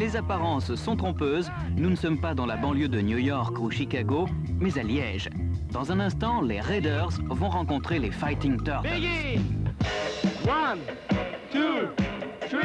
les apparences sont trompeuses. Nous ne sommes pas dans la banlieue de New York ou Chicago, mais à Liège. Dans un instant, les Raiders vont rencontrer les Fighting Turtles. Biggie! 1, 2, 3,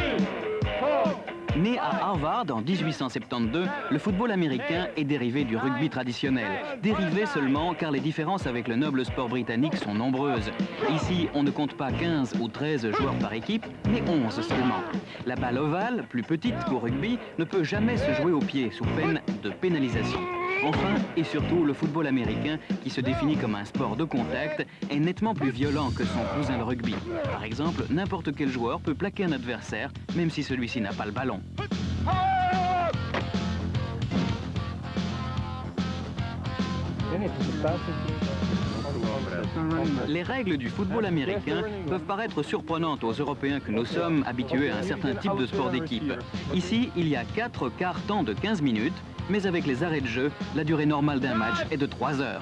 4. Né à Harvard en 1872, le football américain est dérivé du rugby traditionnel. Dérivé seulement car les différences avec le noble sport britannique sont nombreuses. Ici, on ne compte pas 15 ou 13 joueurs par équipe, mais 11 seulement. La balle ovale, plus petite qu'au rugby, ne peut jamais se jouer au pied sous peine de pénalisation. Enfin, et surtout, le football américain, qui se définit comme un sport de contact, est nettement plus violent que son cousin le rugby. Par exemple, n'importe quel joueur peut plaquer un adversaire, même si celui-ci n'a pas le ballon. Les règles du football américain peuvent paraître surprenantes aux Européens que nous sommes habitués à un certain type de sport d'équipe. Ici, il y a 4 quarts temps de 15 minutes, mais avec les arrêts de jeu, la durée normale d'un match est de 3 heures.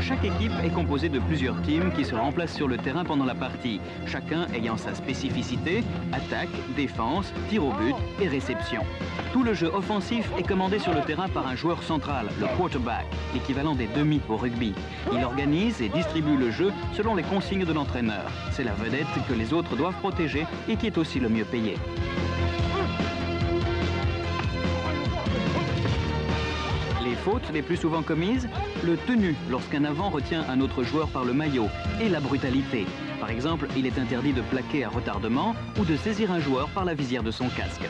Chaque équipe est composée de plusieurs teams qui se remplacent sur le terrain pendant la partie, chacun ayant sa spécificité, attaque, défense, tir au but et réception. Tout le jeu offensif est commandé sur le terrain par un joueur central, le quarterback, l'équivalent des demi au rugby. Il organise et distribue le jeu selon les consignes de l'entraîneur. C'est la vedette que les autres doivent protéger et qui est aussi le mieux payé. Les fautes les plus souvent commises, le tenu lorsqu'un avant retient un autre joueur par le maillot et la brutalité. Par exemple, il est interdit de plaquer à retardement ou de saisir un joueur par la visière de son casque.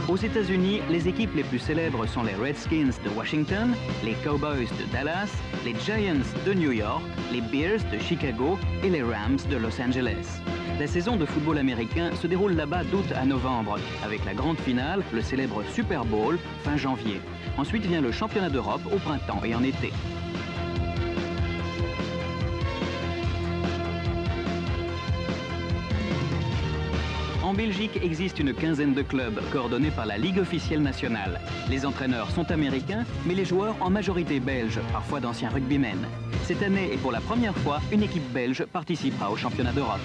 Aux États-Unis, les équipes les plus célèbres sont les Redskins de Washington, les Cowboys de Dallas, les Giants de New York, les Bears de Chicago et les Rams de Los Angeles. La saison de football américain se déroule là-bas d'août à novembre, avec la grande finale, le célèbre Super Bowl, fin janvier. Ensuite vient le championnat d'Europe au printemps et en été. En Belgique existe une quinzaine de clubs coordonnés par la Ligue officielle nationale. Les entraîneurs sont américains, mais les joueurs en majorité belges, parfois d'anciens rugbymen. Cette année et pour la première fois, une équipe belge participera au championnat d'Europe.